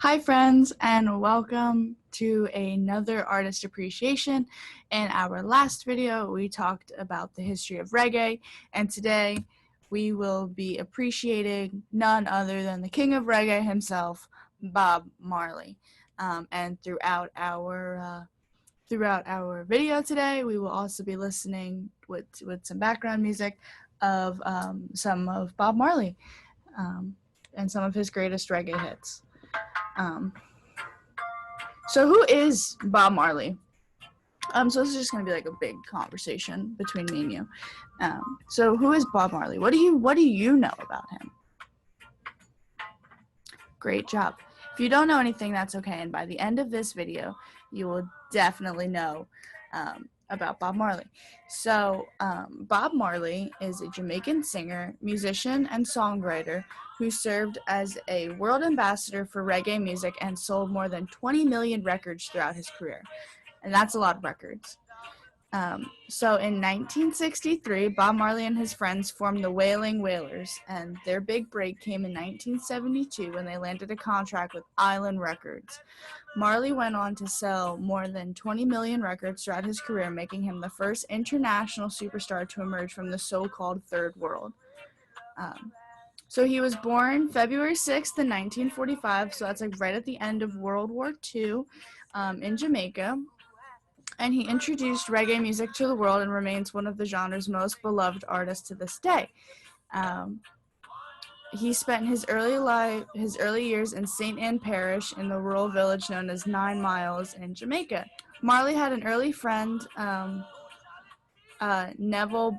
Hi friends, and welcome to another artist appreciation. In our last video, we talked about the history of reggae, and today we will be appreciating none other than the king of reggae himself, Bob Marley. And throughout our video today, we will also be listening with some background music of some of Bob Marley and some of his greatest reggae hits. So who is Bob Marley? So this is just gonna be like a big conversation between me and you. So who is Bob Marley? What do you know about him? Great job. If you don't know anything, that's okay. And by the end of this video, you will definitely know about Bob Marley. So Bob Marley is a Jamaican singer, musician, and songwriter who served as a world ambassador for reggae music and sold more than 20 million records throughout his career. And that's a lot of records. So in 1963, Bob Marley and his friends formed the Wailing Wailers, and their big break came in 1972 when they landed a contract with Island Records. Marley went on to sell more than 20 million records throughout his career, making him the first international superstar to emerge from the so-called Third World. So he was born February 6th in 1945, so that's like right at the end of World War II in Jamaica. And he introduced reggae music to the world and remains one of the genre's most beloved artists to this day. He spent his early years in St. Ann Parish in the rural village known as 9 Miles in Jamaica. Marley had an early friend, Neville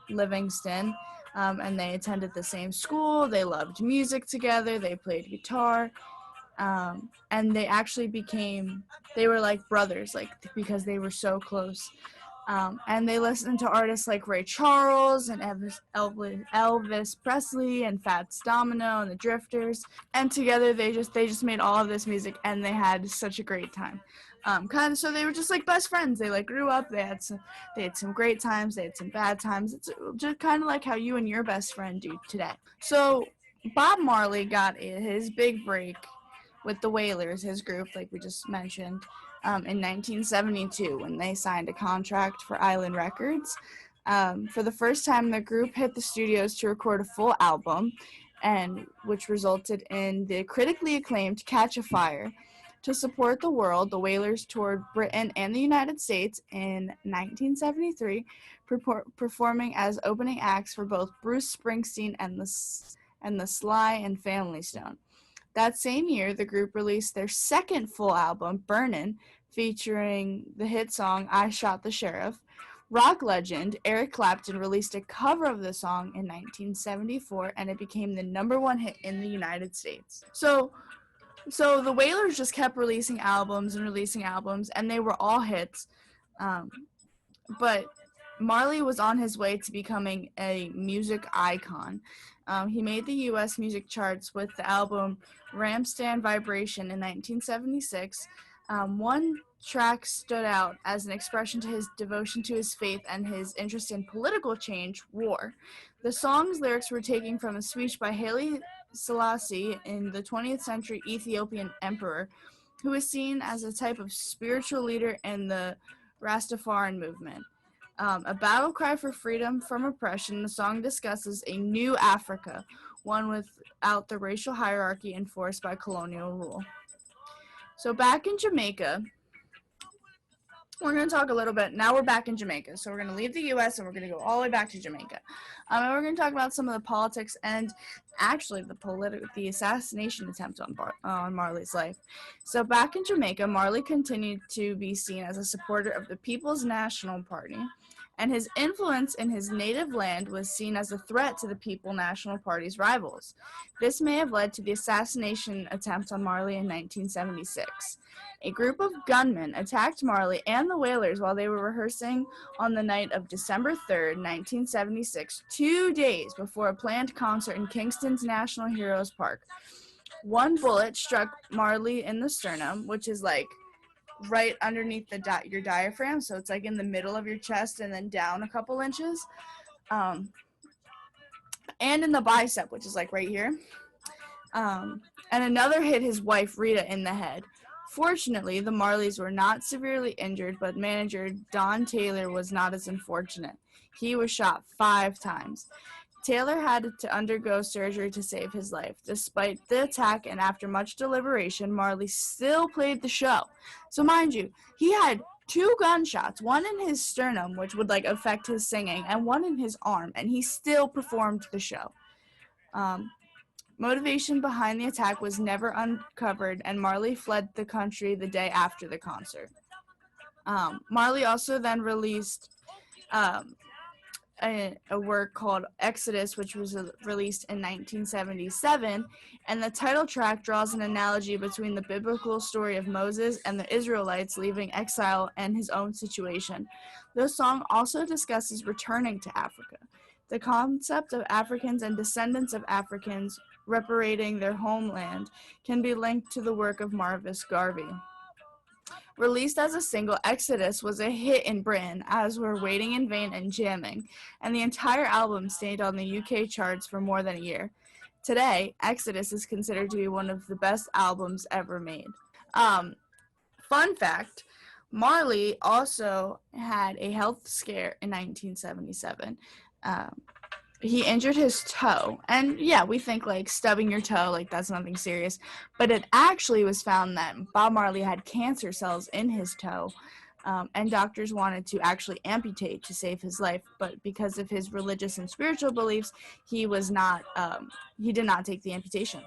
Livingston, and they attended the same school. They loved music together. They played guitar. And they actually they were like brothers, like because they were so close. And they listened to artists like Ray Charles and Elvis Presley and Fats Domino and the Drifters. And together they just made all of this music, and they had such a great time. So they were just like best friends. They like grew up. They had some great times. They had some bad times. It's just kind of like how you and your best friend do today. So Bob Marley got his big break with the Wailers, his group, like we just mentioned, in 1972 when they signed a contract for Island Records. For the first time, the group hit the studios to record a full album, and which resulted in the critically acclaimed Catch a Fire. To support the world, the Wailers toured Britain and the United States in 1973, performing as opening acts for both Bruce Springsteen and the Sly and Family Stone. That same year, the group released their second full album, Burnin', featuring the hit song I Shot the Sheriff. Rock legend Eric Clapton released a cover of the song in 1974, and it became the #1 hit in the United States. So the Wailers just kept releasing albums, and they were all hits. But Marley was on his way to becoming a music icon. He made the U.S. music charts with the album Ramstand Vibration in 1976. One track stood out as an expression to his devotion to his faith and his interest in political change, War. The song's lyrics were taken from a speech by Haile Selassie in the 20th century Ethiopian emperor, who was seen as a type of spiritual leader in the Rastafarian movement. A battle cry for freedom from oppression, the song discusses a new Africa, one without the racial hierarchy enforced by colonial rule. So back in Jamaica, we're going to talk a little bit. Now we're back in Jamaica. So we're going to leave the U.S. and we're going to go all the way back to Jamaica. And we're going to talk about some of the politics and actually the assassination attempt on Marley's life. So back in Jamaica, Marley continued to be seen as a supporter of the People's National Party, and his influence in his native land was seen as a threat to the People's National Party's rivals. This may have led to the assassination attempt on Marley in 1976. A group of gunmen attacked Marley and the Wailers while they were rehearsing on the night of December 3rd, 1976, 2 days before a planned concert in Kingston's National Heroes Park. One bullet struck Marley in the sternum, which is like right underneath your diaphragm, so it's like in the middle of your chest and then down a couple inches, and in the bicep, which is like right here. And another hit his wife Rita in the head. Fortunately, the Marleys were not severely injured, but manager Don Taylor was not as unfortunate. He was shot 5 times. Taylor had to undergo surgery to save his life. Despite the attack and after much deliberation, Marley still played the show. So mind you, he had 2 gunshots, one in his sternum, which would affect his singing, and one in his arm, and he still performed the show. Motivation behind the attack was never uncovered, and Marley fled the country the day after the concert. Marley also then released a work called Exodus, which was released in 1977, and the title track draws an analogy between the biblical story of Moses and the Israelites leaving exile and his own situation. The song also discusses returning to Africa. The concept of Africans and descendants of Africans reparating their homeland can be linked to the work of Marvis Garvey. Released as a single, Exodus was a hit in Britain, as were Waiting in Vain and Jamming, and the entire album stayed on the UK charts for more than a year. Today, Exodus is considered to be one of the best albums ever made. Fun fact, Marley also had a health scare in 1977. He injured his toe, and yeah, we think stubbing your toe, that's nothing serious, but it actually was found that Bob Marley had cancer cells in his toe, and doctors wanted to actually amputate to save his life, but because of his religious and spiritual beliefs, he did not take the amputation.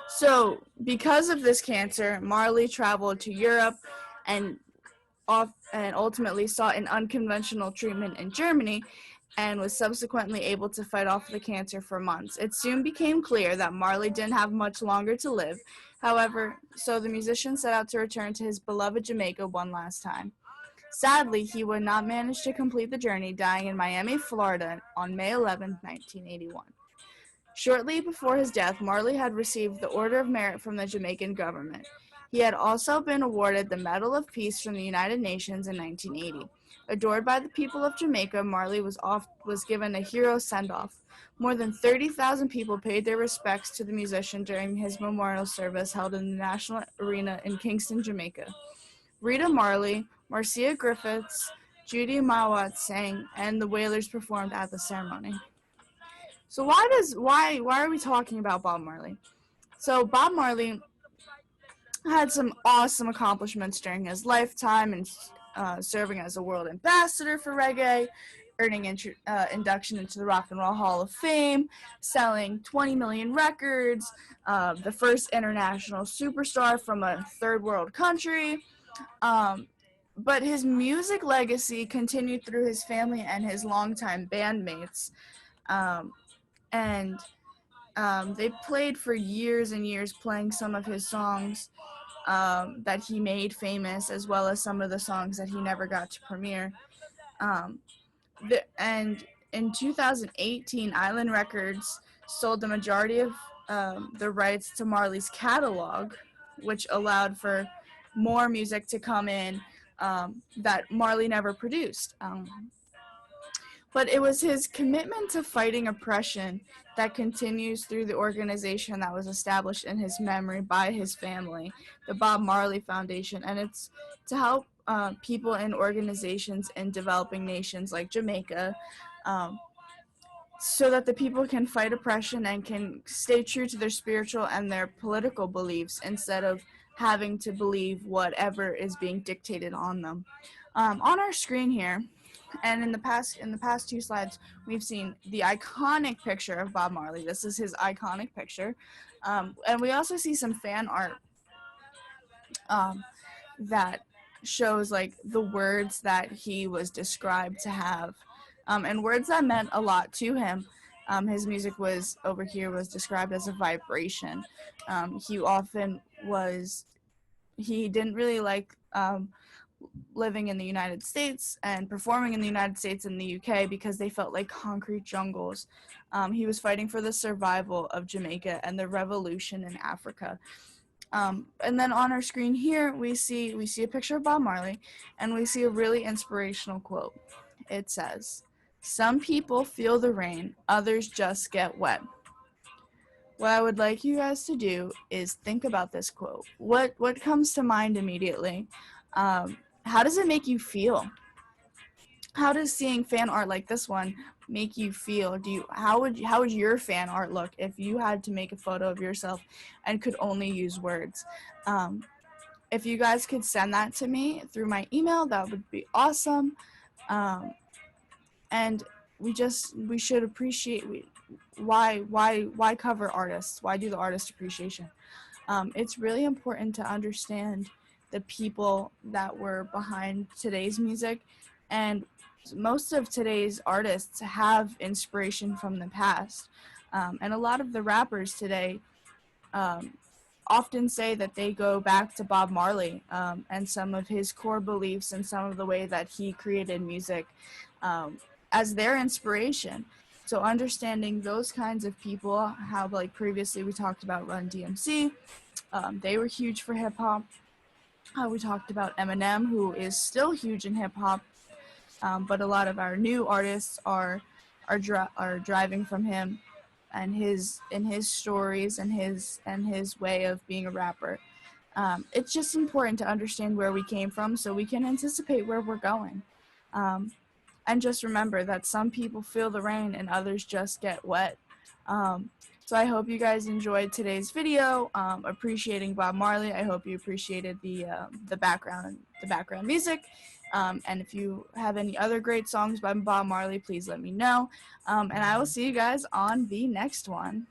So because of this cancer, Marley traveled to Europe and ultimately sought an unconventional treatment in Germany, and was subsequently able to fight off the cancer for months. It soon became clear that Marley didn't have much longer to live. However, so the musician set out to return to his beloved Jamaica one last time. Sadly, he would not manage to complete the journey, dying in Miami, Florida on May 11, 1981. Shortly before his death, Marley had received the Order of Merit from the Jamaican government. He had also been awarded the Medal of Peace from the United Nations in 1980. Adored by the people of Jamaica, Marley was given a hero send-off. More than 30,000 people paid their respects to the musician during his memorial service held in the National Arena in Kingston, Jamaica. Rita Marley, Marcia Griffiths, Judy Mawat sang, and the Wailers performed at the ceremony. So why are we talking about Bob Marley? So Bob Marley had some awesome accomplishments during his lifetime, and serving as a world ambassador for reggae, earning induction into the Rock and Roll Hall of Fame, selling 20 million records, the first international superstar from a third world country. But his music legacy continued through his family and his longtime bandmates. They played for years and years, playing some of his songs that he made famous, as well as some of the songs that he never got to premiere. And in 2018, Island Records sold the majority of the rights to Marley's catalog, which allowed for more music to come in that Marley never produced. But it was his commitment to fighting oppression that continues through the organization that was established in his memory by his family, the Bob Marley Foundation, and it's to help people and organizations in developing nations like Jamaica, so that the people can fight oppression and can stay true to their spiritual and their political beliefs instead of having to believe whatever is being dictated on them. On our screen here, and in the past 2 slides, we've seen the iconic picture of Bob Marley. This is his iconic picture. And we also see some fan art that shows the words that he was described to have, and words that meant a lot to him. His music was described as a vibration. He didn't really like living in the United States and performing in the United States and the UK because they felt like concrete jungles. He was fighting for the survival of Jamaica and the revolution in Africa. And then on our screen here, we see a picture of Bob Marley, and we see a really inspirational quote. It says, "Some people feel the rain, others just get wet." what I would like you guys to do is think about this quote. What comes to mind immediately? How does it make you feel? How does seeing fan art like this one make you feel? How would your fan art look if you had to make a photo of yourself and could only use words? Um, if you guys could send that to me through my email, that would be awesome. And we should appreciate why cover artists? Why do the artist appreciation? It's really important to understand the people that were behind today's music, and most of today's artists have inspiration from the past, and a lot of the rappers today um, often say that they go back to Bob Marley and some of his core beliefs and some of the way that he created music um, as their inspiration. So understanding those kinds of people, how like previously we talked about Run DMC, they were huge for hip hop. We talked about Eminem, who is still huge in hip hop, but a lot of our new artists are driving from him and his stories and his way of being a rapper. It's just important to understand where we came from so we can anticipate where we're going. Um, and just remember that some people feel the rain and others just get wet. Um, so I hope you guys enjoyed today's video, appreciating Bob Marley. I hope you appreciated the background music. And if you have any other great songs by Bob Marley, please let me know. And I will see you guys on the next one.